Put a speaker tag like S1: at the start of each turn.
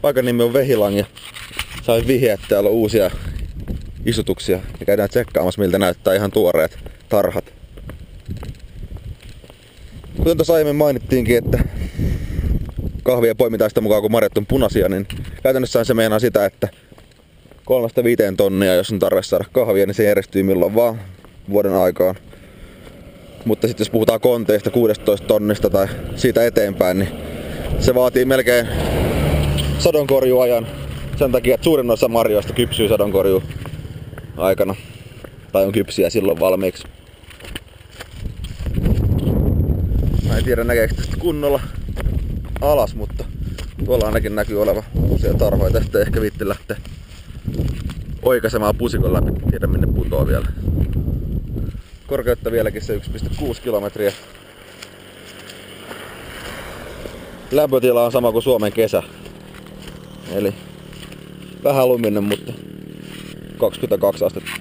S1: Paikan nimi on Vehilangja. Sain vihjeä, että täällä on uusia istutuksia. Ja käydään tsekkaamassa, miltä näyttää ihan tuoreet tarhat. Kuten tuossa aiemmin mainittiinkin, että kahvia poimitaan sitä mukaan kun marjat on punaisia, niin käytännössä se meinaa sitä, että 3-5 tonnia, jos on tarve saada kahvia, niin se järjestyy milloin vaan vuoden aikaan. Mutta sitten jos puhutaan konteista 16 tonnista tai siitä eteenpäin, niin se vaatii melkein sadonkorjuajan sen takia, että suurin osa marjoista kypsyy sadonkorjuu aikana. Tai on kypsiä silloin valmiiksi. Mä en tiedä näkeekö tästä kunnolla alas, mutta tuolla ainakin näkyy olevan uusia tarhoja. Tästä ei ehkä viitti lähteä oikaisemaan pusikon läpi, tiedä minne putoo vielä. Korkeutta vieläkin se 1,6 kilometriä. Lämpötila on sama kuin Suomen kesä. Eli vähän luminen, mutta 22 astetta.